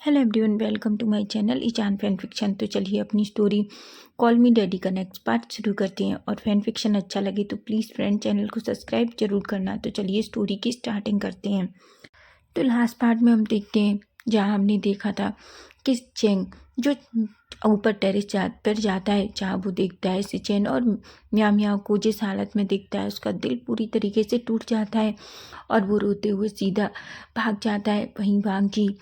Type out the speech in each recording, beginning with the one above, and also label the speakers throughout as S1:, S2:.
S1: Hello everyone, welcome to my channel Eichan fan fiction. तो चलिए अपनी स्टोरी कॉल मी डैडी का next part शुरू करते हैं। और फैन फिक्शन अच्छा लगे तो प्लीज़ फ्रेंड चैनल को सब्सक्राइब जरूर करना। तो चलिए स्टोरी की स्टार्टिंग करते हैं। तो लास्ट पार्ट में हम देखते हैं जहाँ हमने देखा था कि चेंग जो ऊपर टेरेस पर जाता है, जहाँ वो देखता है सिचेन और म्याओ म्याओ को जिस हालत में देखता है उसका दिल पूरी तरीके से टूट जाता है और वो रोते हुए सीधा भाग जाता है। वहीं वांग जी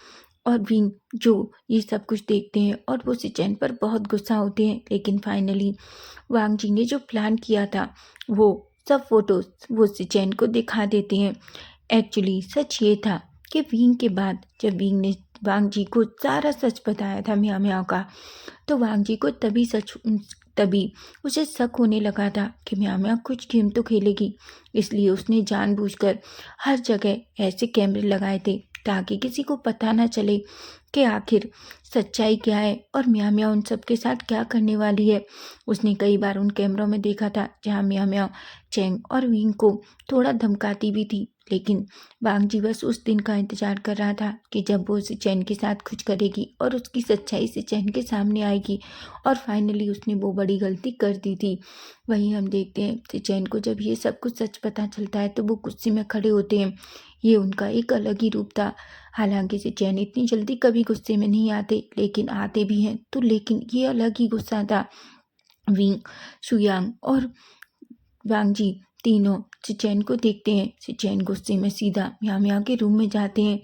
S1: और विंग जो ये सब कुछ देखते हैं और वो सिचेन पर बहुत गुस्सा होते हैं। लेकिन फाइनली वांग जी ने जो प्लान किया था वो सब फोटोज वो सिचेन को दिखा देते हैं। एक्चुअली सच ये था कि विंग के बाद जब विंग ने वांग जी को सारा सच बताया था म्याओ म्याओ का, तो वांग जी को तभी उसे शक होने लगा था कि म्याओ म्याओ कुछ गेम तो खेलेगी। इसलिए उसने जानबूझकर हर जगह ऐसे कैमरे लगाए थे ताकि किसी को पता ना चले कि आखिर सच्चाई क्या है और म्याओ म्याओ उन सबके साथ क्या करने वाली है। उसने कई बार उन कैमरों में देखा था जहाँ म्याओ म्याओ चेंग और विंग को थोड़ा धमकाती भी थी। लेकिन वांग जी बस उस दिन का इंतजार कर रहा था कि जब वो सिचेन के साथ कुछ करेगी और उसकी सच्चाई सिचेन के सामने आएगी। और फाइनली उसने वो बड़ी गलती कर दी थी। वहीं हम देखते हैं सिचेन को जब ये सब कुछ सच पता चलता है तो वो गुस्से में खड़े होते हैं। ये उनका एक अलग ही रूप था। हालांकि सिचेन इतनी जल्दी कभी गुस्से में नहीं आते, लेकिन आते भी हैं तो लेकिन ये अलग ही गुस्सा था। विंग, सुयांग और वांग जी तीनों सिचेन को देखते हैं। सिचेन गुस्से में सीधा म्याओ म्याओ के रूम में जाते हैं,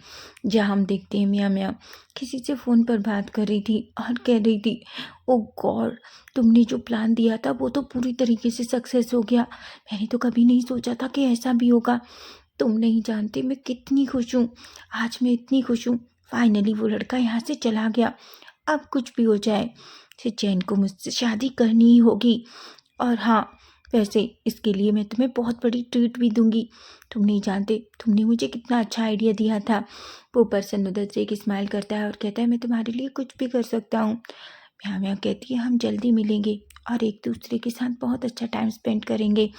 S1: जहाँ हम देखते हैं म्याओ म्याओ किसी से फ़ोन पर बात कर रही थी और कह रही थी, ओ गॉड, तुमने जो प्लान दिया था वो तो पूरी तरीके से सक्सेस हो गया। मैंने तो कभी नहीं सोचा था कि ऐसा भी होगा। तुम नहीं जानते मैं कितनी खुश हूँ। आज मैं इतनी खुश हूँ। फाइनली वो लड़का यहाँ से चला गया। अब कुछ भी हो जाए सिचेन को मुझसे शादी करनी ही होगी। और हाँ, वैसे इसके लिए मैं तुम्हें बहुत बड़ी ट्रीट भी दूंगी। तुम नहीं जानते तुमने मुझे कितना अच्छा आइडिया दिया था। वो पर्सन उधर से एक स्माइल करता है और कहता है, मैं तुम्हारे लिए कुछ भी कर सकता हूँ। म्याओ म्याओ कहती है, हम जल्दी मिलेंगे और एक दूसरे के साथ बहुत अच्छा टाइम स्पेंड करेंगे।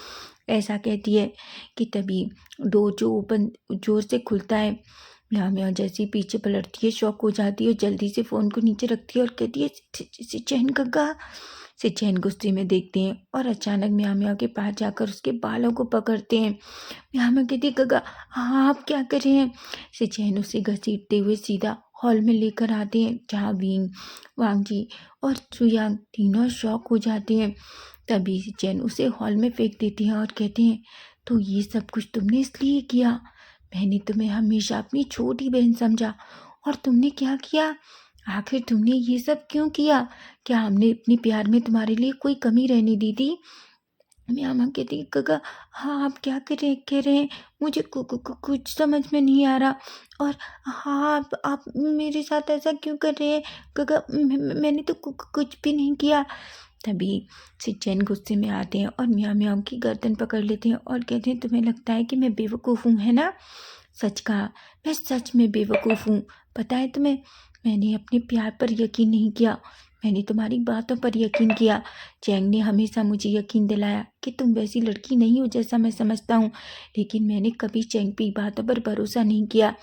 S1: ऐसा कहती है कि तभी डोर जो ओपन जोर से खुलता है। म्याओ म्याओ जैसे ही पीछे पलटती है शॉक हो जाती है और जल्दी से फ़ोन को नीचे रखती है और कहती है, सिचेन गग्गा। सिचेन गुस्से में देखते हैं और अचानक म्याओ म्याओ के पास जाकर उसके बालों को पकड़ते हैं। म्याओ म्याओ कहती है, गग्गा हाँ आप क्या कर रहे हैं। सिचेन उसे घसीटते हुए सीधा हॉल में लेकर आते हैं, जहाँ विंग, वांग जी और सुयांग तीनों शॉक हो जाते हैं। तभी सिचेन उसे हॉल में फेंक देते हैं और कहते हैं, तो ये सब कुछ तुमने इसलिए किया। मैंने तुम्हें हमेशा अपनी छोटी बहन समझा और तुमने क्या किया। आखिर तुमने ये सब क्यों किया। क्या हमने अपने प्यार में तुम्हारे लिए कोई कमी रहने दी थी। म्याओ म्याओ कहती है, गगा हाँ आप क्या कह रहे हैं। मुझे कुछ समझ में नहीं आ रहा। और हाँ आप मेरे साथ ऐसा क्यों कर रहे हैं। गगा मैंने तो कुछ भी नहीं किया। तभी सिचेन गुस्से में आते हैं और म्याओ म्याओ की गर्दन पकड़ लेते हैं और कहते हैं, तुम्हें लगता है कि मैं बेवकूफ़ हूँ है ना। सच कहा, मैं सच में बेवकूफ़ हूँ। पता है तुम्हें, मैंने अपने प्यार पर यकीन नहीं किया। मैंने तुम्हारी बातों पर यकीन किया। चैंग ने हमेशा मुझे यकीन दिलाया कि तुम वैसी लड़की नहीं हो जैसा मैं समझता हूँ। लेकिन मैंने कभी चैंग की बातों पर भरोसा नहीं किया।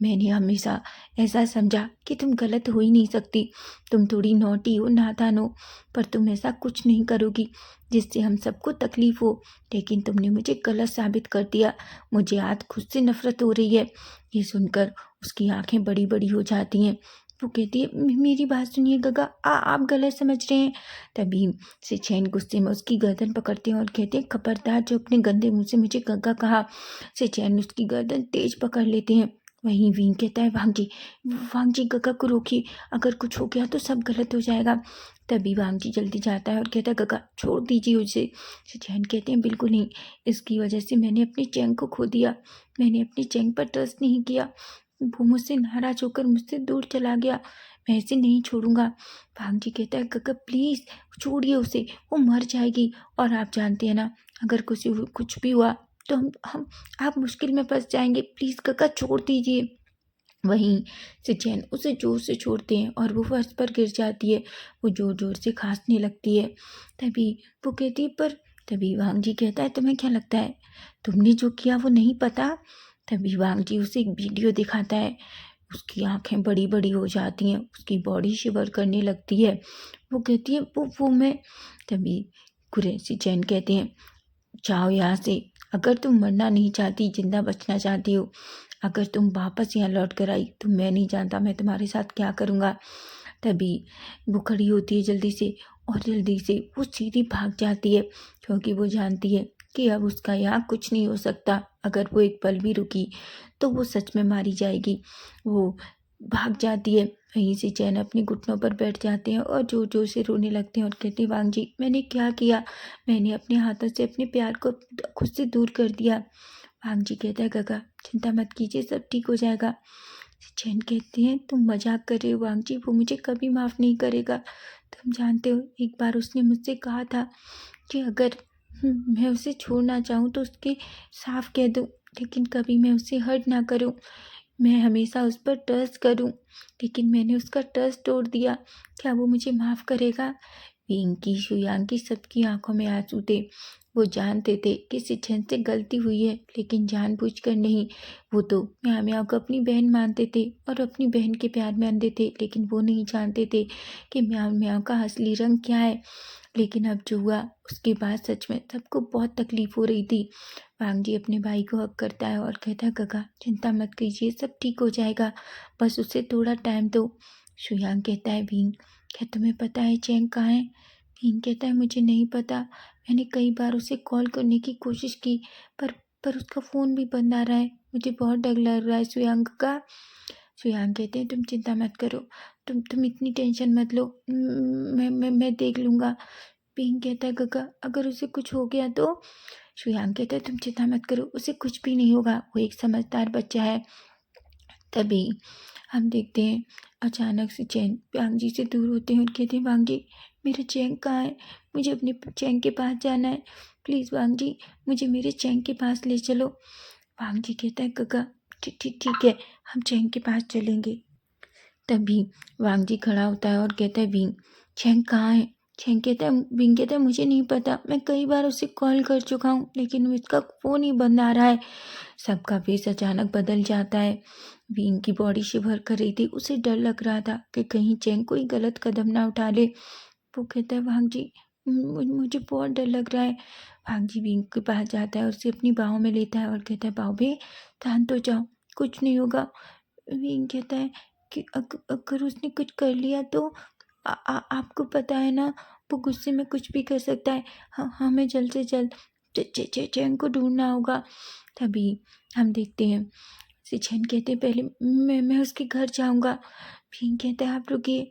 S1: मैंने हमेशा ऐसा समझा कि तुम गलत हो ही नहीं सकती। तुम थोड़ी नॉटी हो, नादान हो, पर तुम ऐसा कुछ नहीं करोगी जिससे हम सबको तकलीफ हो। लेकिन तुमने मुझे गलत साबित कर दिया। मुझे आज खुद से नफरत हो रही है। ये सुनकर उसकी आंखें बड़ी बड़ी हो जाती हैं। वो कहती है, मेरी बात सुनिए गगा, आप गलत समझ रहे हैं। तभी सिचेन गुस्से में उसकी गर्दन पकड़ते हैं और कहते हैं, खबरदार जो अपने गंदे मुंह से मुझे गगा कहा। सिचेन उसकी गर्दन तेज पकड़ लेते हैं। वहीं वीन कहता है, वांग जी गगा को रोकिए, अगर कुछ हो गया तो सब गलत हो जाएगा। तभी वांग जी जल्दी जाता है और कहता है, गगा छोड़ दीजिए उसे। सिचेन कहते हैं, बिल्कुल नहीं, इसकी वजह से मैंने अपनी चैंग को खो दिया। मैंने अपनी चैंग पर ट्रस्ट नहीं किया। वो मुझसे नाराज होकर मुझसे दूर चला गया। मैं इसे नहीं छोड़ूंगा। वांग जी कहता है, गगा प्लीज़ छोड़िए उसे, वो मर जाएगी। और आप जानते हैं ना, अगर कुछ भी हुआ तो हम आप मुश्किल में फंस जाएंगे। प्लीज़ काका छोड़ दीजिए। वहीं सिचेन उसे जोर से छोड़ते हैं और वो फर्श पर गिर जाती है। वो जोर जोर से खांसने लगती है। तभी वो कहती है, पर तभी वांग जी कहता है, तुम्हें क्या लगता है तुमने जो किया वो नहीं पता। तभी वांग जी उसे एक वीडियो दिखाता है। उसकी आँखें बड़ी-बड़ी हो जाती हैं, उसकी बॉडी शिवर करने लगती है। वो कहती है वो मैं तभी कुरैशी चैन कहते हैं, जाओ यहाँ से। अगर तुम मरना नहीं चाहती, जिंदा बचना चाहती हो, अगर तुम वापस यहाँ लौट कर आई तो मैं नहीं जानता मैं तुम्हारे साथ क्या करूँगा। तभी वो खड़ी होती है जल्दी से और जल्दी से वो सीधी भाग जाती है, क्योंकि वो जानती है कि अब उसका यहाँ कुछ नहीं हो सकता। अगर वो एक पल भी रुकी तो वो सच में मारी जाएगी। वो भाग जाती है। वहीं से चैन अपने घुटनों पर बैठ जाते हैं और जोर जोर से रोने लगते हैं और कहते हैं, वांग जी मैंने क्या किया, मैंने अपने हाथों से अपने प्यार को खुद से दूर कर दिया। वांग जी कहता है, गगा चिंता मत कीजिए, सब ठीक हो जाएगा। चैन कहते हैं, तुम मजाक कर रहे हो वांग जी, वो मुझे कभी माफ़ नहीं करेगा। तुम जानते हो एक बार उसने मुझसे कहा था कि अगर मैं उसे छोड़ना चाहूँ तो उसके साफ कह दूँ, लेकिन कभी मैं उसे हर्ट ना करूँ, मैं हमेशा उस पर ट्रस्ट करूं, लेकिन मैंने उसका ट्रस्ट तोड़ दिया। क्या वो मुझे माफ़ करेगा? पिंकी, शुयांकी सबकी आंखों में आंसू थे। वो जानते थे कि सिचन से गलती हुई है, लेकिन जानबूझकर नहीं। वो तो म्याओ म्याओ को अपनी बहन मानते थे और अपनी बहन के प्यार में अंधे थे, लेकिन वो नहीं जानते थे कि म्याओ म्याओ का असली रंग क्या है। लेकिन अब जो हुआ उसके बाद सच में सबको बहुत तकलीफ हो रही थी। वांग जी अपने भाई को हक करता है और कहता है, काका चिंता मत कीजिए, सब ठीक हो जाएगा, बस उसे थोड़ा टाइम दो। शुयांग कहता है, भींग क्या तुम्हें पता है चैंग कहाँ है? भींग कहता है, मुझे नहीं पता, मैंने कई बार उसे कॉल करने की कोशिश की, पर उसका फ़ोन भी बंद आ रहा है, मुझे बहुत डर लग रहा है शुयांग का। शुयांग कहते हैं, तुम चिंता मत करो, तुम इतनी टेंशन मत लो, मैं देख लूँगा। पिंक कहता है, गगा अगर उसे कुछ हो गया तो? शुयांग कहता है, तुम चिंता मत करो, उसे कुछ भी नहीं होगा, वो एक समझदार बच्चा है। तभी हम देखते हैं अचानक से चैन वांग जी से दूर होते हैं और कहते हैं, वांग जी मेरा चैंग कहाँ है? मुझे अपने चैंग के पास जाना है, प्लीज़ वांग जी मुझे मेरे चैंग के पास ले चलो। वांग जी कहता है, गगा ठीक ठीक ठीक है, हम चैंग के पास चलेंगे। तभी वांग जी खड़ा होता है और कहता है, विंग चैंग कहाँ है? विंग कहता है, मुझे नहीं पता, मैं कई बार उसे कॉल कर चुका हूँ, लेकिन उसका फ़ोन ही बंद आ रहा है। सबका फेस अचानक बदल जाता है। विंग की बॉडी शिवर कर रही थी, उसे डर लग रहा था कि कहीं चैंग कोई गलत कदम ना उठा ले। वो कहता है, वांग जी मुझे बहुत डर लग रहा है। वांग जी विंग के पास जाता है और उसे अपनी बाहों में लेता है और कहता है, बाओ बे शांत हो जाओ, कुछ नहीं होगा। विंग कहता है कि अगर उसने कुछ कर लिया तो आपको पता है ना, वो गुस्से में कुछ भी कर सकता है। हमें जल्द से जल्द चैन को ढूंढना होगा। तभी हम देखते हैं सिचन कहते हैं, पहले मैं उसके घर जाऊंगा। फिंग कहता है, आप रुकिए,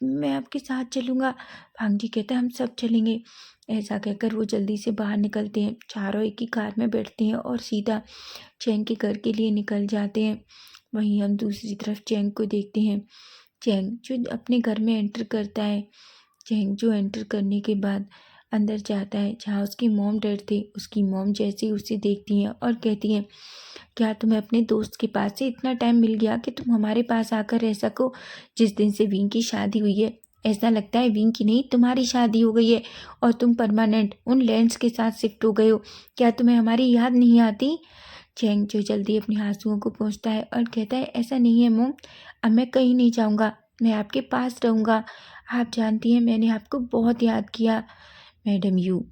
S1: मैं आपके साथ चलूंगा। भांग जी कहता है, हम सब चलेंगे। ऐसा कहकर वो जल्दी से बाहर निकलते हैं, चारों एक ही कार में बैठते हैं और सीधा चैंग के घर के लिए निकल जाते हैं। वहीं हम दूसरी तरफ चैंग को देखते हैं। चैंग जो अपने घर में एंटर करता है, चैंग जो एंटर करने के बाद अंदर जाता है जहाँ उसकी मॉम डैड थे। उसकी मॉम जैसे ही उसे देखती हैं और कहती हैं, क्या तुम्हें अपने दोस्त के पास से इतना टाइम मिल गया कि तुम हमारे पास आकर रह सको? जिस दिन से विंग की शादी हुई है ऐसा लगता है विंग की नहीं तुम्हारी शादी हो गई है और तुम परमानेंट उन लैंड्स के साथ शिफ्ट हो गए हो। क्या तुम्हें हमारी याद नहीं आती? चैंग जो जल्दी अपने आंसुओं को पोंछता है और कहता है, ऐसा नहीं है मोम, अब मैं कहीं नहीं जाऊँगा, मैं आपके पास रहूँगा। आप जानती हैं मैंने आपको बहुत याद किया। मैडम यू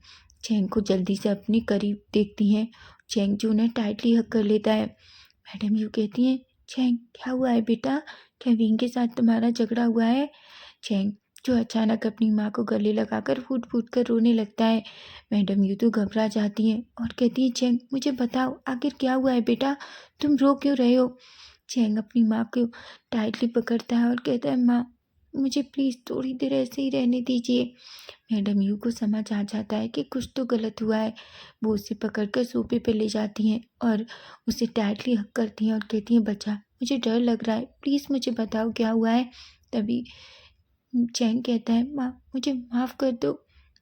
S1: चैंग को जल्दी से अपने करीब देखती हैं। चैंग जो उन्हें टाइटली हक कर लेता है। मैडम यू कहती हैं, चैंग क्या हुआ है बेटा, क्या विंग के साथ तुम्हारा झगड़ा हुआ है? चैंग जो अचानक अपनी माँ को गले लगाकर फूट फूट कर रोने लगता है। मैडम यू तो घबरा जाती हैं और कहती हैं, चैंग मुझे बताओ आखिर क्या हुआ है बेटा, तुम रो क्यों रहे हो? चैंग अपनी माँ को टाइटली पकड़ता है और कहता है, माँ मुझे प्लीज़ थोड़ी देर ऐसे ही रहने दीजिए। मैडम यू को समझ आ जाता है कि कुछ तो गलत हुआ है। वो उसे पकड़कर सोफे पे ले जाती हैं और उसे टाइटली हक करती हैं और कहती हैं, बच्चा मुझे डर लग रहा है, प्लीज़ मुझे बताओ क्या हुआ है। तभी चैंग कहता है, माँ मुझे माफ़ कर दो,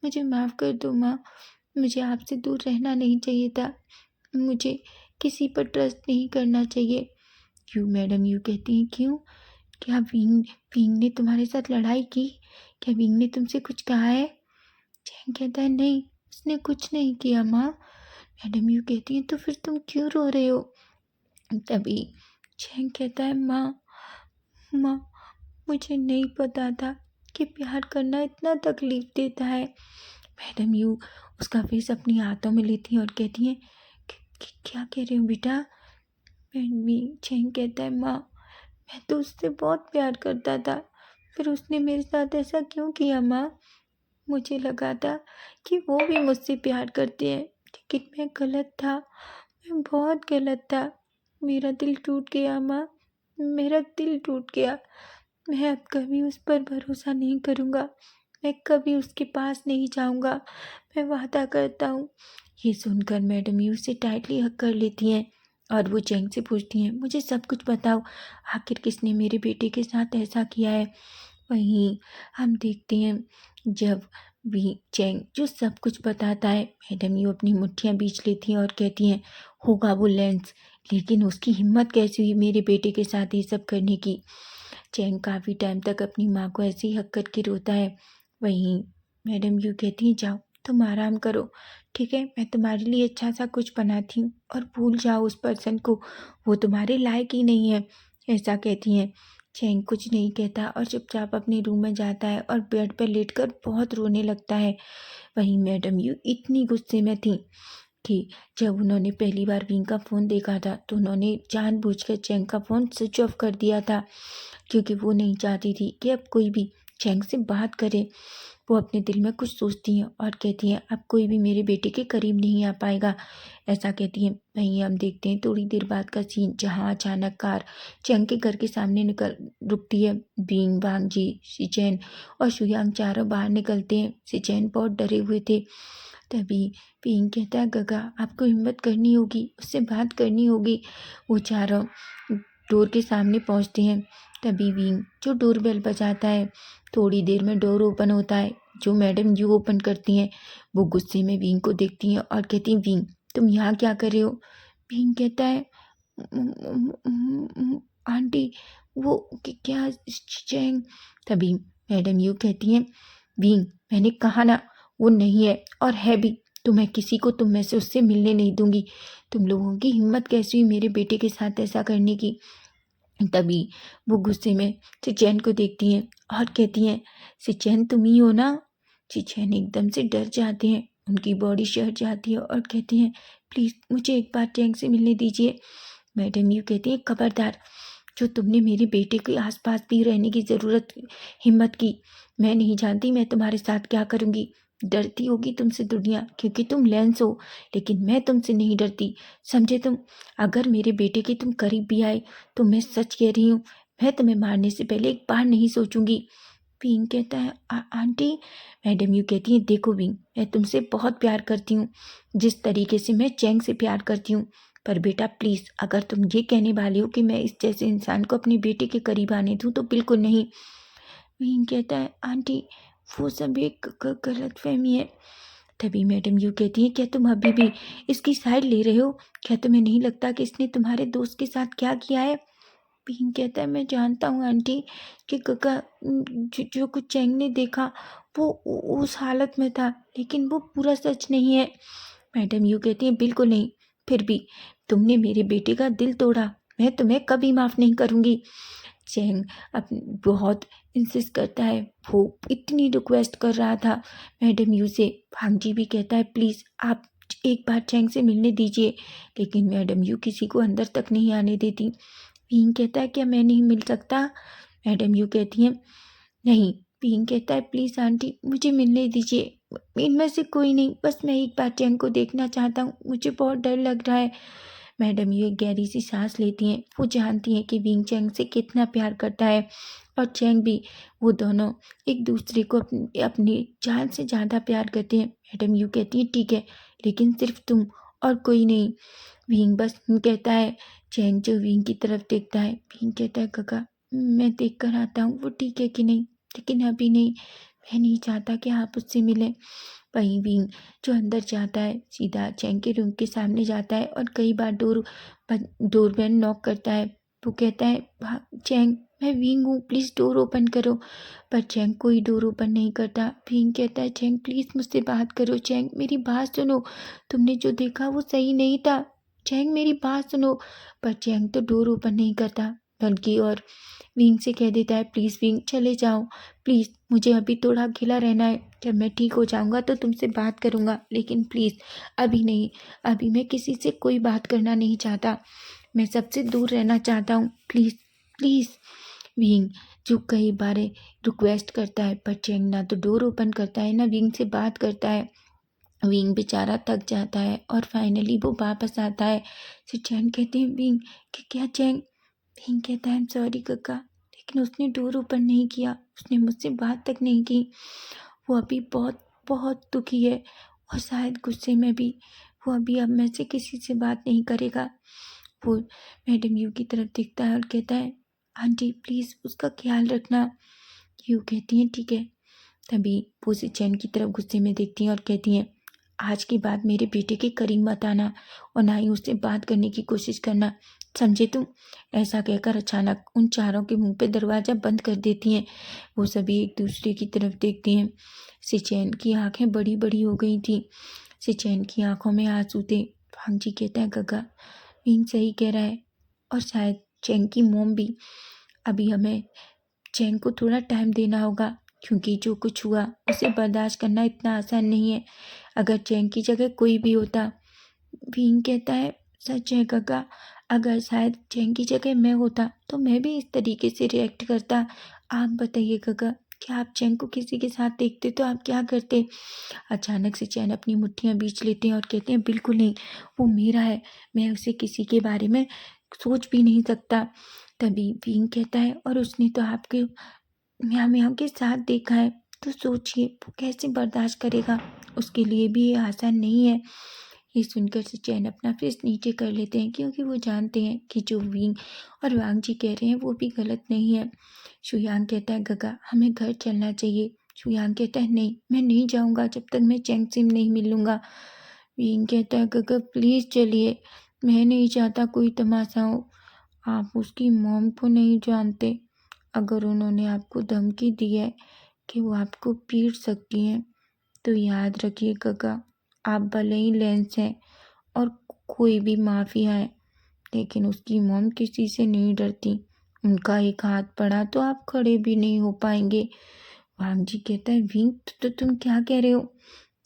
S1: मुझे माफ़ कर दो माँ, मुझे आपसे दूर रहना नहीं चाहिए था, मुझे किसी पर ट्रस्ट नहीं करना चाहिए। क्यों? मैडम यू कहती हैं, क्यों? क्या विंग विंग ने तुम्हारे साथ लड़ाई की? क्या विंग ने तुमसे कुछ कहा है? चैंग कहता है, नहीं उसने कुछ नहीं किया माँ। मैडम यू कहती हैं, तो फिर तुम क्यों रो रहे हो? तभी चैंग कहता है, माँ माँ, मुझे नहीं पता था कि प्यार करना इतना तकलीफ देता है। मैडम यू उसका फेस अपनी हाथों में लेती हैं और कहती हैं कि क्या कह रहे हो बेटा? भी चैंग कहता है, माँ, मैं तो उससे बहुत प्यार करता था, फिर उसने मेरे साथ ऐसा क्यों किया माँ? मुझे लगा था कि वो भी मुझसे प्यार करते हैं, लेकिन मैं गलत था, मैं बहुत गलत था। मेरा दिल टूट गया माँ, मेरा दिल टूट गया। मैं अब कभी उस पर भरोसा नहीं करूँगा, मैं कभी उसके पास नहीं जाऊँगा, मैं वादा करता हूँ। ये सुनकर मैडम यू उसे टाइटली हग कर लेती हैं और वो चैंग से पूछती हैं, मुझे सब कुछ बताओ, आखिर किसने मेरे बेटे के साथ ऐसा किया है? वहीं हम देखते हैं जब भी चैंग जो सब कुछ बताता है, मैडम यू अपनी मुट्ठियाँ बींच लेती हैं और कहती हैं, होगा वो लेंस, लेकिन उसकी हिम्मत कैसे हुई मेरे बेटे के साथ ये सब करने की? चैंग काफ़ी टाइम तक अपनी माँ को ऐसे ही हक करके रोता है। वहीं मैडम यू कहती हैं, जाओ तुम आराम करो, ठीक है, मैं तुम्हारे लिए अच्छा सा कुछ बनाती हूँ और भूल जाओ उस पर्सन को, वो तुम्हारे लायक ही नहीं है, ऐसा कहती हैं। चैंग कुछ नहीं कहता और चुपचाप अपने रूम में जाता है और बेड पर लेटकर बहुत रोने लगता है। वहीं मैडम यू इतनी गुस्से में थी कि जब उन्होंने पहली बार विंग का फ़ोन देखा था तो उन्होंने जानबूझकर चैंग का फ़ोन स्विच ऑफ कर दिया था, क्योंकि वो नहीं चाहती थी कि अब कोई भी चैंग से बात करे। वो अपने दिल में कुछ सोचती हैं और कहती हैं, अब कोई भी मेरे बेटे के करीब नहीं आ पाएगा, ऐसा कहती हैं। वहीं हम देखते हैं थोड़ी देर बाद का सीन, जहाँ अचानक कार चैंग के घर के सामने निकल रुकती है। बीइंग, वांग जी, शिचैन और शुयांग चारों बाहर निकलते हैं। शिचैन बहुत डरे हुए थे। तभी बीइंग कहता है, गगा आपको हिम्मत करनी होगी, उससे बात करनी होगी। वो चारों डोर के सामने पहुंचते हैं। तभी विंग जो डोरबेल बजाता है, थोड़ी देर में डोर ओपन होता है, जो मैडम यू ओपन करती हैं। वो गुस्से में विंग को देखती हैं और कहती हैं, विंग तुम यहाँ क्या कर रहे हो? विंग कहता है, आंटी वो क्या चैंग? तभी मैडम यू कहती हैं, विंग मैंने कहा ना वो नहीं है, और है भी तो मैं किसी को तुम में से उससे मिलने नहीं दूंगी। तुम लोगों की हिम्मत कैसी हुई मेरे बेटे के साथ ऐसा करने की? तभी वो गुस्से में सिचैन को देखती हैं और कहती हैं, सिचैन तुम ही हो ना? सिचैन एकदम से डर जाते हैं, उनकी बॉडी शहर जाती है और कहती हैं, प्लीज़ मुझे एक बार चैंग से मिलने दीजिए। मैडम यू कहती हैं, खबरदार, जो तुमने मेरे बेटे के आसपास भी रहने की ज़रूरत हिम्मत की, मैं नहीं जानती मैं तुम्हारे साथ क्या करूँगी। डरती होगी तुमसे दुनिया, क्योंकि तुम लेंस हो, लेकिन मैं तुमसे नहीं डरती, समझे तुम? अगर मेरे बेटे के तुम करीब भी आए तो मैं सच कह रही हूँ, मैं तुम्हें मारने से पहले एक बार नहीं सोचूंगी। विंग कहता है, आंटी। मैडम यू कहती है, देखो विंग, मैं तुमसे बहुत प्यार करती हूँ, जिस तरीके से मैं चैंग से प्यार करती हूँ, पर बेटा प्लीज़ अगर तुम ये कहने वाली हो कि मैं इस जैसे इंसान को अपने बेटे के करीब आने दूँ तो बिल्कुल नहीं। विंग कहता है, आंटी वो सब एक गलत फहमी है। तभी मैडम यू कहती है, क्या तुम अभी भी इसकी साइड ले रहे हो? क्या तुम्हें नहीं लगता कि इसने तुम्हारे दोस्त के साथ क्या किया है? पिंक कहता है, मैं जानता हूँ आंटी कि गगा जो कुछ चैंग ने देखा वो उस हालत में था, लेकिन वो पूरा सच नहीं है। मैडम यू कहती है, बिल्कुल नहीं, फिर भी तुमने मेरे बेटे का दिल तोड़ा, मैं तुम्हें कभी माफ़ नहीं करूँगी। चैंग अब बहुत इंसिस्ट करता है, वो इतनी रिक्वेस्ट कर रहा था मैडम यू से। भांगजी भी कहता है, प्लीज़ आप एक बार चैंग से मिलने दीजिए, लेकिन मैडम यू किसी को अंदर तक नहीं आने देती। पिंक कहता है, क्या मैं नहीं मिल सकता? मैडम यू कहती हैं, नहीं। पिंक कहता है, प्लीज़ आंटी मुझे मिलने दीजिए, इनमें से कोई नहीं, बस मैं एक बार चैंग को देखना चाहता हूँ, मुझे बहुत डर लग रहा है। मैडम यू एक गहरी सी सांस लेती हैं, वो जानती हैं कि विंग चैंग से कितना प्यार करता है और चैंग भी। वो दोनों एक दूसरे को अपनी जान से ज़्यादा प्यार करते हैं। मैडम यू कहती हैं, ठीक है, लेकिन सिर्फ तुम और कोई नहीं। विंग बस कहता है। चैंग जो विंग की तरफ देखता है, विंग कहता है, काका मैं देख कर आता हूँ वो ठीक है कि नहीं, लेकिन अभी नहीं, मैं नहीं चाहता कि आप उससे मिलें। वहीं विंग जो अंदर जाता है, सीधा चैंग के रूम के सामने जाता है और कई बार डोरबेल नॉक करता है। वो कहता है, चैंग मैं विंग हूँ, प्लीज़ डोर ओपन करो। पर चैंग कोई डोर ओपन नहीं करता। विंग कहता है, चैंग प्लीज़ मुझसे बात करो, चैंग मेरी बात सुनो, तुमने जो देखा वो सही नहीं था, चैंग मेरी बात सुनो। पर चैंग तो डोर ओपन नहीं करता, बल्कि और विंग से कह देता है प्लीज़ विंग चले जाओ, प्लीज़ मुझे अभी थोड़ा अकेला रहना है, जब मैं ठीक हो जाऊँगा तो तुमसे बात करूँगा, लेकिन प्लीज़ अभी नहीं, अभी मैं किसी से कोई बात करना नहीं चाहता, मैं सबसे दूर रहना चाहता हूँ, प्लीज़ प्लीज़। विंग जो कई बार रिक्वेस्ट करता है पर चैंग ना तो डोर ओपन करता है ना विंग से बात करता है। विंग बेचारा थक जाता है और फाइनली वो वापस आता है। फिर चैंग कहते हैं विंग कि क्या चैंग? विंग कहता है आई एम सॉरी काका, लेकिन उसने डोर ओपन नहीं किया, उसने मुझसे बात तक नहीं की, वो अभी बहुत बहुत दुखी है और शायद गुस्से में भी, वो अभी अब मैं से किसी से बात नहीं करेगा। वो मैडम यू की तरफ देखता है और कहता है आंटी प्लीज़ उसका ख्याल रखना। यू कहती हैं ठीक है। तभी वो उसे चैन की तरफ गुस्से में देखती हैं और कहती हैं आज के बाद मेरे बेटे के करीब मत आना और ना ही उससे बात करने की कोशिश करना, समझे तुम? ऐसा कहकर अचानक उन चारों के मुंह पे दरवाज़ा बंद कर देती हैं। वो सभी एक दूसरे की तरफ देखते हैं। सिचैन की आंखें बड़ी बड़ी हो गई थी। सिचैन की आंखों में आंसू थे। भांजी कहता है गगा विंग सही कह रहा है और शायद चैंग की मोम भी। अभी हमें चैंग को थोड़ा टाइम देना होगा, क्योंकि जो कुछ हुआ उसे बर्दाश्त करना इतना आसान नहीं है। अगर चैंग की जगह कोई भी होता। विंग कहता है सच है गगा, अगर शायद चैंग की जगह मैं होता तो मैं भी इस तरीके से रिएक्ट करता। आप बताइए गगा, क्या आप चैंग को किसी के साथ देखते तो आप क्या करते? अचानक से चैन अपनी मुट्ठियां बीच लेते हैं और कहते हैं बिल्कुल नहीं, वो मेरा है, मैं उसे किसी के बारे में सोच भी नहीं सकता। तभी विंग कहता है और उसने तो आपके म्याऊं म्याऊं के साथ देखा है, तो सोचिए वो कैसे बर्दाश्त करेगा, उसके लिए भी ये आसान नहीं है। ये सुनकर से चैन अपना फेस नीचे कर लेते हैं, क्योंकि वो जानते हैं कि जो विंग और वांग जी कह रहे हैं वो भी गलत नहीं है। शुयांग कहता है गगा हमें घर चलना चाहिए। शुयांग कहता है नहीं, मैं नहीं जाऊंगा जब तक मैं चैंग से नहीं मिल लूंगा। विंग कहता है गगा प्लीज़ चलिए, मैं नहीं चाहता कोई तमाशा हो, आप उसकी मॉम को नहीं जानते, अगर उन्होंने आपको धमकी दी है कि वो आपको पीट सकती हैं तो याद रखिए काका, आप भले ही लेंस हैं और कोई भी माफिया है, लेकिन उसकी मॉम किसी से नहीं डरती, उनका एक हाथ पड़ा तो आप खड़े भी नहीं हो पाएंगे। वांग जी कहता है विंग तो तुम क्या कह रहे हो,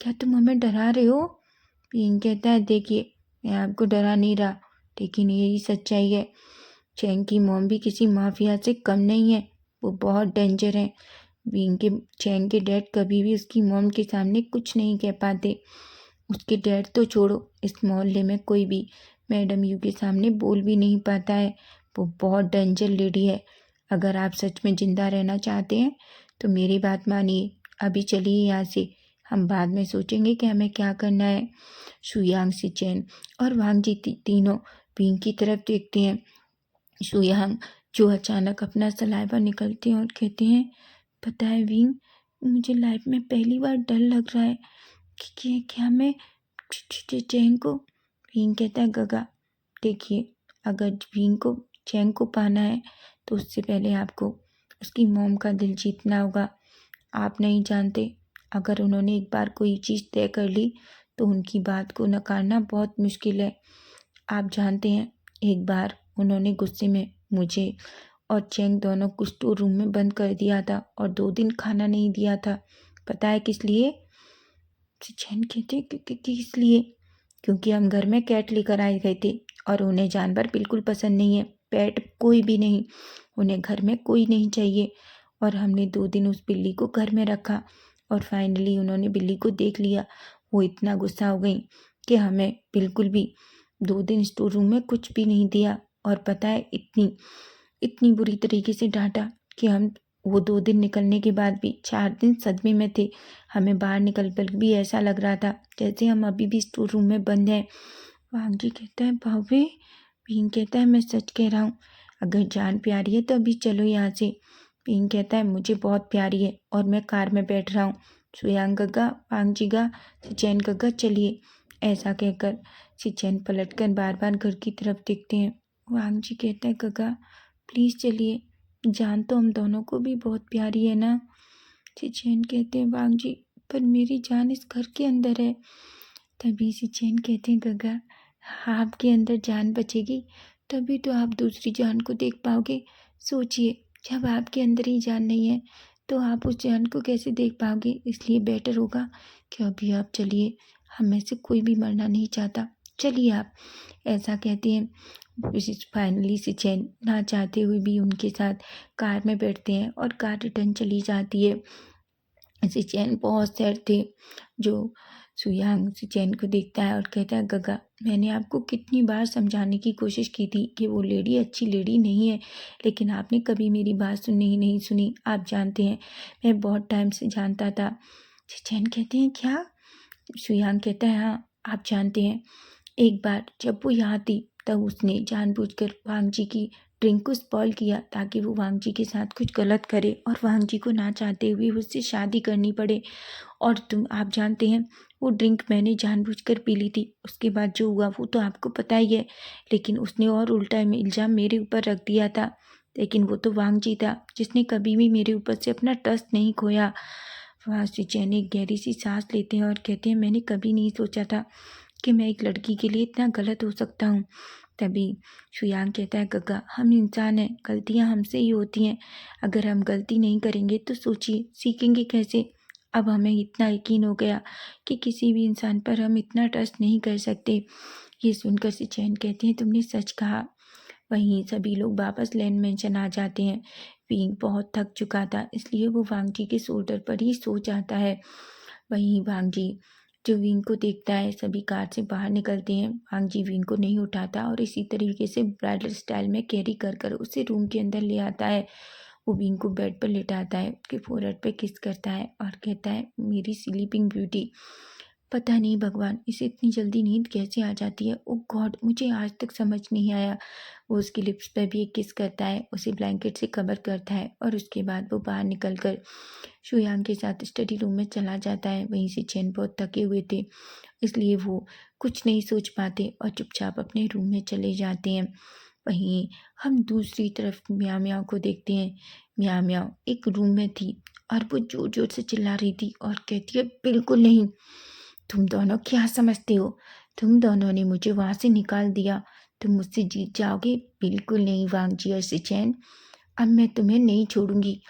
S1: क्या तुम हमें डरा रहे हो? विंग कहता है देखिए मैं आपको डरा नहीं रहा, लेकिन यही सच्चाई है, चैंग की मॉम भी किसी माफिया से कम नहीं है, वो बहुत डेंजर है। विंग के चैंग के डैड कभी भी उसकी मॉम के सामने कुछ नहीं कह पाते। उसके डैड तो छोड़ो, इस मोहल्ले में कोई भी मैडम यू के सामने बोल भी नहीं पाता है, वो बहुत डेंजर लेडी है। अगर आप सच में जिंदा रहना चाहते हैं तो मेरी बात मानिए, अभी चलिए यहाँ से, हम बाद में सोचेंगे कि हमें क्या करना है। शुयांग सिचेन और वांग जी तीनों विंग की तरफ देखते हैं। शुयांग जो अचानक अपना सलाइवा निकलते हैं और कहते हैं पता है विंग, मुझे लाइफ में पहली बार डर लग रहा है कि क्या मैं चैंग को। विंग कहता है गगा देखिए, अगर विंग को चैंग को पाना है तो उससे पहले आपको उसकी मॉम का दिल जीतना होगा। आप नहीं जानते, अगर उन्होंने एक बार कोई चीज़ तय कर ली तो उनकी बात को नकारना बहुत मुश्किल है। आप जानते हैं एक बार उन्होंने गुस्से में मुझे और चैंग दोनों को स्टोर रूम में बंद कर दिया था और 2 दिन खाना नहीं दिया था। पता है किस लिए? चैन कहते कि इसलिए क्योंकि हम घर में कैट लेकर आए गए थे और उन्हें जानवर बिल्कुल पसंद नहीं है, पेट कोई भी नहीं, उन्हें घर में कोई नहीं चाहिए। और हमने 2 दिन उस बिल्ली को घर में रखा और फाइनली उन्होंने बिल्ली को देख लिया। वो इतना गुस्सा हो गई कि हमें बिल्कुल भी 2 दिन स्टोर रूम में कुछ भी नहीं दिया, और पता है इतनी इतनी बुरी तरीके से डांटा कि हम वो 2 दिन निकलने के बाद भी 4 दिन सदमे में थे। हमें बाहर निकल कर भी ऐसा लग रहा था जैसे हम अभी भी स्टोर रूम में बंद हैं। वांग जी कहता है भावे। भीम कहता है मैं सच कह रहा हूँ, अगर जान प्यारी है तो अभी चलो यहाँ से। भीम कहता है मुझे बहुत प्यारी है और मैं कार में बैठ रहा हूँ। सुयांग गगा, वांग जी गा, सिचैन गगा चलिए। ऐसा कहकर सिचैन पलटकर बार बार घर की तरफ देखते हैं। वांग जी कहता है गगा प्लीज़ चलिए, जान तो हम दोनों को भी बहुत प्यारी है ना। सिचैन कहते हैं वांग जी पर मेरी जान इस घर के अंदर है। तभी सिचैन कहते हैं गगा आपके अंदर जान बचेगी तभी तो आप दूसरी जान को देख पाओगे। सोचिए जब आपके अंदर ही जान नहीं है तो आप उस जान को कैसे देख पाओगे? इसलिए बेटर होगा कि अभी आप चलिए, हम में से कोई भी मरना नहीं चाहता, चलिए आप। ऐसा कहते हैं। फाइनली सिचैन ना चाहते हुए भी उनके साथ कार में बैठते हैं और कार रिटर्न चली जाती है। सिचैन बहुत सैड थे। जो सुयांग सिचैन को देखता है और कहता है, गगा, मैंने आपको कितनी बार समझाने की कोशिश की थी कि वो लेडी अच्छी लेडी नहीं है, लेकिन आपने कभी मेरी बात सुननी ही नहीं सुनी। आप जानते हैं, मैं बहुत टाइम से जानता था। सिचैन कहते हैं, क्या? सुयांग कहता है, हाँ, आप जानते हैं, एक बार जब वो यहाँ थी तब उसने जानबूझकर वांग जी की ड्रिंक को स्पॉइल किया ताकि वो वांग जी के साथ कुछ गलत करे और वांग जी को ना चाहते हुए उससे शादी करनी पड़े। और आप जानते हैं, वो ड्रिंक मैंने जानबूझकर पी ली थी। उसके बाद जो हुआ वो तो आपको पता ही है, लेकिन उसने और उल्टा में इल्ज़ाम मेरे ऊपर रख दिया था। लेकिन वो तो वांग जी था जिसने कभी भी मेरे ऊपर से अपना ट्रस्ट नहीं खोया। वहाँ से चैन एक गहरी सी सांस लेते हैं और कहते हैं, मैंने कभी नहीं सोचा था कि मैं एक लड़की के लिए इतना गलत हो सकता हूँ। तभी शुयांग कहता है, गगा, हम इंसान हैं, गलतियाँ हमसे ही होती हैं। अगर हम गलती नहीं करेंगे तो सोचिए सीखेंगे कैसे? अब हमें इतना यकीन हो गया कि किसी भी इंसान पर हम इतना ट्रस्ट नहीं कर सकते। ये सुनकर सिचैन कहते हैं, तुमने सच कहा। वहीं सभी लोग वापस लैंड मेंशन आ जाते हैं। विंग बहुत थक चुका था, इसलिए वो वांग जी के शोल्डर पर ही सो जाता है। वहीं वांग जी जो विंग को देखता है, सभी कार से बाहर निकलते हैं। वांग जी विंग को नहीं उठाता और इसी तरीके से ब्राइडल स्टाइल में कैरी कर कर उसे रूम के अंदर ले आता है। वो विंग को बेड पर लेटाता है, उसके फोrehead पे किस करता है और कहता है, मेरी स्लीपिंग ब्यूटी। पता नहीं भगवान, इसे इतनी जल्दी नींद कैसे आ जाती है। ओ गॉड, मुझे आज तक समझ नहीं आया। वो उसके लिप्स पे भी एक किस करता है, उसे ब्लैंकेट से कवर करता है और उसके बाद वो बाहर निकलकर शुयांग के साथ स्टडी रूम में चला जाता है। वहीं से चैन बहुत थके हुए थे, इसलिए वो कुछ नहीं सोच पाते और चुपचाप अपने रूम में चले जाते हैं। वहीं हम दूसरी तरफ म्याओ म्याओ को देखते हैं। म्याओ म्याओ एक रूम में थी और वो जोर जोर से चिल्ला रही थी और कहती है, बिल्कुल नहीं। तुम दोनों क्या समझते हो? तुम दोनों ने मुझे वहां से निकाल दिया, तुम मुझसे जीत जाओगे? बिल्कुल नहीं वांग जी और सिचैन, अब मैं तुम्हें नहीं छोड़ूंगी।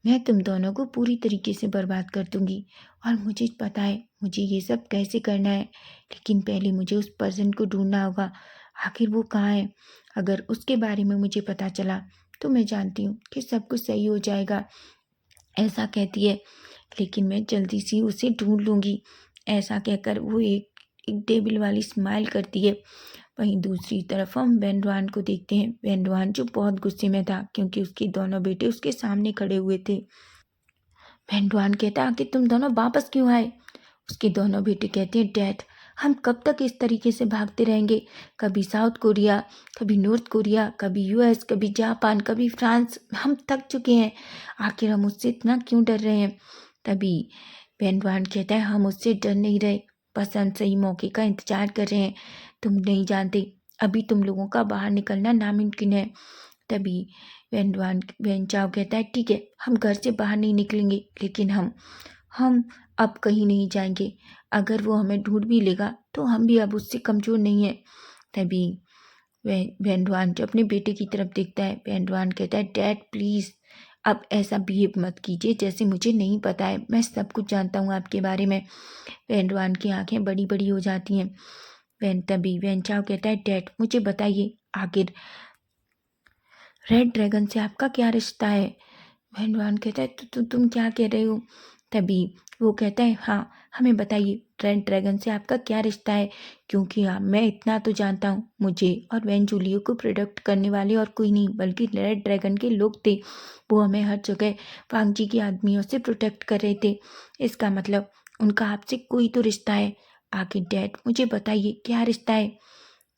S1: मैं तुम दोनों को पूरी तरीके से बर्बाद कर दूंगी और मुझे पता है मुझे ये सब कैसे करना है, लेकिन पहले मुझे उस पर्सन को ढूंढना होगा। आखिर वो कहाँ है? अगर उसके बारे में मुझे पता चला तो मैं जानती हूँ कि सब कुछ सही हो जाएगा। ऐसा कहती है, लेकिन मैं जल्दी से उसे ढूंढ लूंगी। ऐसा कहकर वो एक टेबल वाली स्माइल करती है। वहीं दूसरी तरफ हम वेनरवान को देखते हैं। वेनरवान जो बहुत गुस्से में था क्योंकि उसके दोनों बेटे उसके सामने खड़े हुए थे। वेनरवान कहता है कि तुम दोनों वापस क्यों आए? उसके दोनों बेटे कहते हैं, डैड, हम कब तक इस तरीके से भागते रहेंगे? कभी साउथ कोरिया, कभी नॉर्थ कोरिया, कभी यूएस, कभी जापान, कभी फ्रांस। हम थक चुके हैं। आखिर हम उससे इतना क्यों डर रहे हैं? तभी वेनरवान कहता है, हम उससे डर नहीं रहे, बस हम सही मौके का इंतजार कर रहे हैं। तुम नहीं जानते, अभी तुम लोगों का बाहर निकलना नामुमकिन है। तभी वेन चाओ कहता है, ठीक है, हम घर से बाहर नहीं निकलेंगे, लेकिन हम अब कहीं नहीं जाएंगे। अगर वो हमें ढूंढ भी लेगा तो हम भी अब उससे कमज़ोर नहीं है। तभी वेनरवान जो अपने बेटे की तरफ देखता है, वेनरवान कहता है, डैड प्लीज़ अब ऐसा बिहेव मत कीजिए जैसे मुझे नहीं पता है। मैं सब कुछ जानता हूँ आपके बारे में। वेनरवान की आंखें बड़ी बड़ी हो जाती हैं। तभी वेनचाओ कहता है, डैड मुझे बताइए, आखिर रेड ड्रैगन से आपका क्या रिश्ता है? भगवान कहता है, तुम क्या कह रहे हो? तभी वो कहता है, हाँ, हमें बताइए, रेड ड्रैगन से आपका क्या रिश्ता है? क्योंकि हाँ, मैं इतना तो जानता हूँ, मुझे और वैन जूलियो को प्रोटेक्ट करने वाले और कोई नहीं बल्कि रेड ड्रैगन के लोग थे। वो हमें हर जगह वांग जी के आदमियों से प्रोटेक्ट कर रहे थे। इसका मतलब उनका आपसे कोई तो रिश्ता है। आखिर डैड मुझे बताइए, क्या रिश्ता है?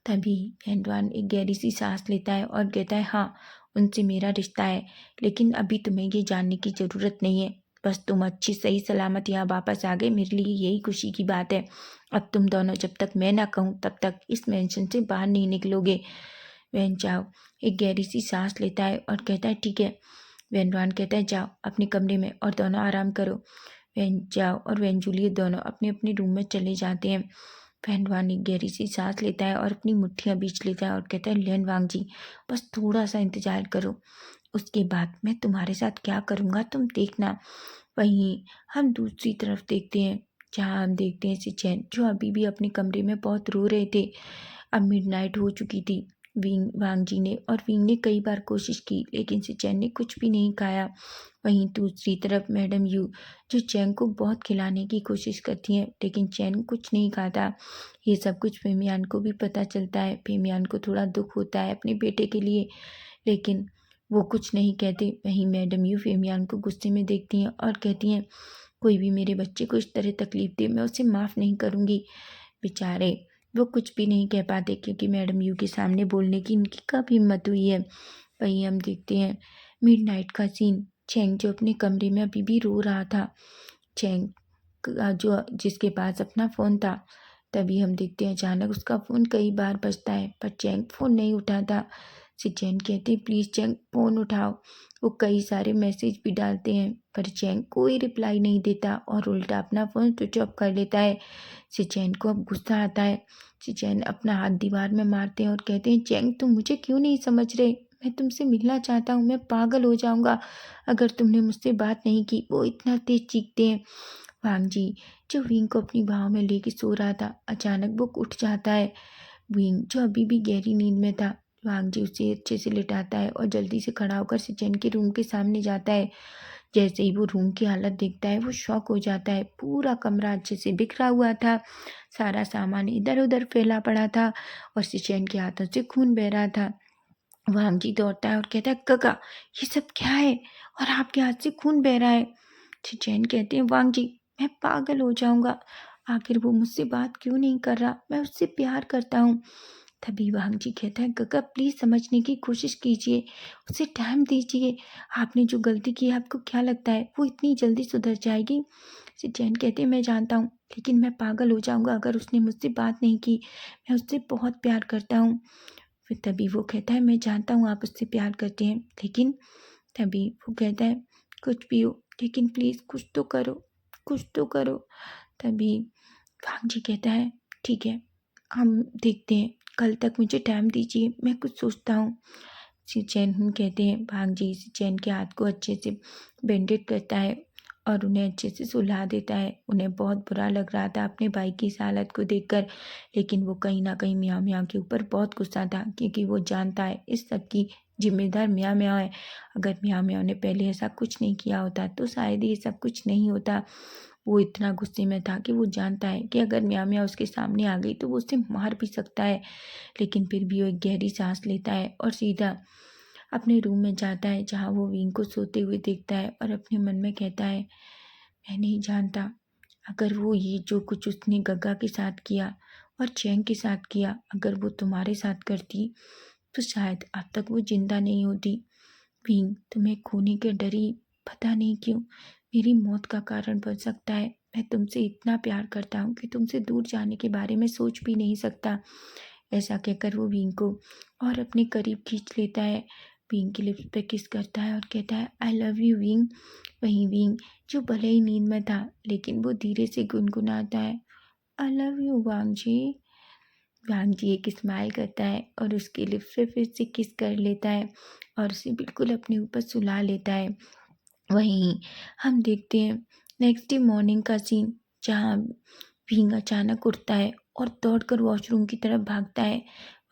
S1: तभी एंडवान एक गहरी सी सांस लेता है और कहता है, हाँ, उनसे मेरा रिश्ता है, लेकिन अभी तुम्हें ये जानने की ज़रूरत नहीं है। बस तुम अच्छी सही सलामत यहाँ वापस आ गए, मेरे लिए यही खुशी की बात है। अब तुम दोनों जब तक मैं ना कहूँ तब तक इस मेंशन से बाहर नहीं निकलोगे। वैन चाओ एक गहरी सी सांस लेता है और कहता है, ठीक है। वैनवान कहता है, जाओ अपने कमरे में और दोनों आराम करो। वैन जाओ और वैन जूलियट दोनों अपने अपने रूम में चले जाते हैं। वैनवान एक गहरी सी सांस लेता है और अपनी मुट्ठियां बीच लेता है और कहता है, लेन वांग जी, बस थोड़ा सा इंतजार करो। उसके बाद मैं तुम्हारे साथ क्या करूँगा तुम देखना। वहीं हम दूसरी तरफ देखते हैं, जहाँ हम देखते हैं सिचैन जो अभी भी अपने कमरे में बहुत रो रहे थे। अब मिडनाइट हो चुकी थी। वांग जी ने और विंग ने कई बार कोशिश की, लेकिन सिचैन ने कुछ भी नहीं खाया। वहीं दूसरी तरफ मैडम यू जो चैंग को बहुत खिलाने की कोशिश करती हैं, लेकिन चैंग कुछ नहीं खाता। ये सब कुछ फेमियान को भी पता चलता है। फेमियान को थोड़ा दुख होता है अपने बेटे के लिए, लेकिन वो कुछ नहीं कहते। वहीं मैडम यू फेमियान को गुस्से में देखती हैं और कहती हैं, कोई भी मेरे बच्चे को इस तरह तकलीफ दे, मैं उसे माफ़ नहीं करूँगी। बेचारे वो कुछ भी नहीं कह पाते, क्योंकि मैडम यू के सामने बोलने की इनकी कब हिम्मत हुई है। वहीं हम देखते हैं मिडनाइट का सीन। चैंग जो अपने कमरे में अभी भी रो रहा था, चैंग का जो जिसके पास अपना फ़ोन था। तभी हम देखते हैं अचानक उसका फ़ोन कई बार बजता है, पर चैंग फ़ोन नहीं उठाता। चैंग कहते हैं, प्लीज़ चैंग फ़ोन उठाओ। वो कई सारे मैसेज भी डालते हैं, पर चैंग कोई रिप्लाई नहीं देता और उल्टा अपना फ़ोन स्विच ऑफ कर लेता है। चैन को अब गुस्सा आता है। चैन अपना हाथ दीवार में मारते हैं और कहते हैं, चैंग तुम मुझे क्यों नहीं समझ रहे? मैं तुमसे मिलना चाहता हूँ, मैं पागल हो जाऊँगा अगर तुमने मुझसे बात नहीं की। वो इतना तेज़ चीखते हैं। वांग जी जो विंग को अपनी बाहों में लेके सो रहा था, अचानक वो उठ जाता है। विंग जो अभी भी गहरी नींद में था, वांग जी उसे अच्छे से लिटाता है और जल्दी से खड़ा होकर सिचेन के रूम के सामने जाता है। जैसे ही वो रूम की हालत देखता है, वो शॉक हो जाता है। पूरा कमरा अच्छे से बिखरा हुआ था, सारा सामान इधर उधर फैला पड़ा था और सिचेन के हाथों से खून बह रहा था। वांग जी दौड़ता है और कहता है, काका ये सब क्या है और आपके हाथ से खून बह रहा है। चैन कहते हैं, वांग जी मैं पागल हो जाऊंगा, आखिर वो मुझसे बात क्यों नहीं कर रहा, मैं उससे प्यार करता हूँ। तभी वांग जी कहता है, काका प्लीज़ समझने की कोशिश कीजिए, उसे टाइम दीजिए। आपने जो गलती की है, आपको क्या लगता है वो इतनी जल्दी सुधर जाएगी? चैन कहते हैं, मैं जानता हूँ, लेकिन मैं पागल हो जाऊंगा अगर उसने मुझसे बात नहीं की। मैं उससे बहुत प्यार करता हूँ। फिर तभी वो कहता है, मैं जानता हूँ आप उससे प्यार करते हैं, लेकिन तभी वो कहता है, कुछ भी हो लेकिन प्लीज़ कुछ तो करो, कुछ तो करो। तभी भांग जी कहता है, ठीक है हम देखते हैं, कल तक मुझे टाइम दीजिए, मैं कुछ सोचता हूँ। सिचैन कहते हैं, भांग जी सिचैन के हाथ को अच्छे से बैंडेज करता है और उन्हें अच्छे से सुला देता है। उन्हें बहुत बुरा लग रहा था अपने भाई की इस हालत को देखकर, लेकिन वो कहीं ना कहीं मियाँ मियाँ के ऊपर बहुत गुस्सा था, क्योंकि वो जानता है इस सब की जिम्मेदार मियाँ मियाँ है। अगर मियाँ मियाँ ने पहले ऐसा कुछ नहीं किया होता तो शायद ये सब कुछ नहीं होता। वो इतना गुस्से में था कि वो जानता है कि अगर मियाँ मियाँ उसके सामने आ गई तो वो उसे मार भी सकता है, लेकिन फिर भी वो एक गहरी सांस लेता है और सीधा अपने रूम में जाता है, जहाँ वो विंग को सोते हुए देखता है और अपने मन में कहता है, मैं नहीं जानता, अगर वो ये जो कुछ उसने गग्गा के साथ किया और चैंग के साथ किया, अगर वो तुम्हारे साथ करती तो शायद अब तक वो जिंदा नहीं होती। विंग तुम्हें खोने के डर ही पता नहीं क्यों मेरी मौत का कारण बन सकता है। मैं तुमसे इतना प्यार करता हूँ कि तुमसे दूर जाने के बारे में सोच भी नहीं सकता। ऐसा कहकर वो विंग को और अपने करीब खींच लेता है, विंग की लिप्स पे किस करता है और कहता है, आई लव यू विंग। वहीं विंग जो भले ही नींद में था, लेकिन वो धीरे से गुनगुनाता है, आई लव यू वांग जी। वांग जी एक स्माइल करता है और उसके लिप्स पे फिर से किस कर लेता है और उसे बिल्कुल अपने ऊपर सुला लेता है। वहीं हम देखते हैं नेक्स्ट डे मॉर्निंग का सीन, जहाँ भींग अचानक उठता है और दौड़कर वॉशरूम की तरफ भागता है।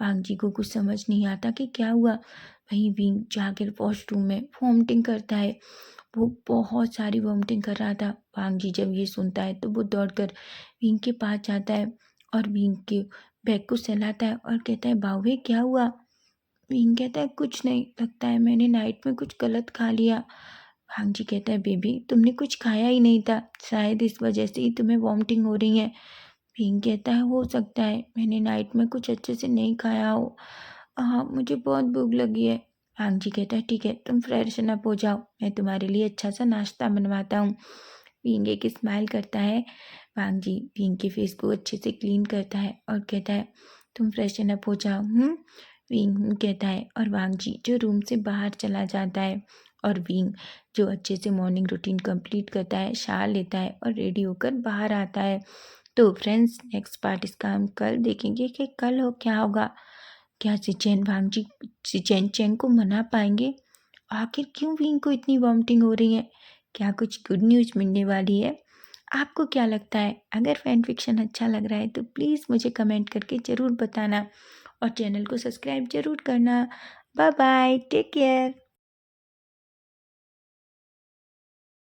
S1: वांग जी को कुछ समझ नहीं आता कि क्या हुआ। वहीं भींग जाकर वॉशरूम में वॉमिटिंग करता है। वो बहुत सारी वॉमिटिंग कर रहा था। वांग जी जब ये सुनता है तो वो दौड़कर भींग के पास जाता है और भींग के बैग को सहलाता है और कहता है, बावे क्या हुआ? भींग कहता है, कुछ नहीं, लगता है मैंने नाइट में कुछ गलत खा लिया। भांग जी कहता है, बेबी तुमने कुछ खाया ही नहीं था, शायद इस वजह से ही तुम्हें वॉमिटिंग हो रही है। भींग कहता है, हो सकता है मैंने नाइट में कुछ अच्छे से नहीं खाया हो। हाँ मुझे बहुत भूख लगी है। भांग जी कहता है, ठीक है तुम फ्रेशन अप हो जाओ, मैं तुम्हारे लिए अच्छा सा नाश्ता बनवाता हूँ। भींग एक स्माइल करता है। भांग जी भींग के फेस को अच्छे से क्लीन करता है और कहता है, तुम फ्रेशन अप हो जाओ। विंग कहता है और वांग जी जो रूम से बाहर चला जाता है और विंग जो अच्छे से मॉर्निंग रूटीन कंप्लीट करता है, शावर लेता है और रेडी होकर बाहर आता है। तो फ्रेंड्स नेक्स्ट पार्ट इसका हम कल देखेंगे कि कल क्या होगा। क्या सिचेन वांग जी सिचेन चेंग को मना पाएंगे आखिर क्यों विंग को इतनी वॉमिटिंग हो रही है? क्या कुछ गुड न्यूज़ मिलने वाली है? आपको क्या लगता है? अगर फैन फिक्शन अच्छा लग रहा है तो प्लीज़ मुझे कमेंट करके ज़रूर बताना और चैनल को सब्सक्राइब ज़रूर करना। Bye bye, take care.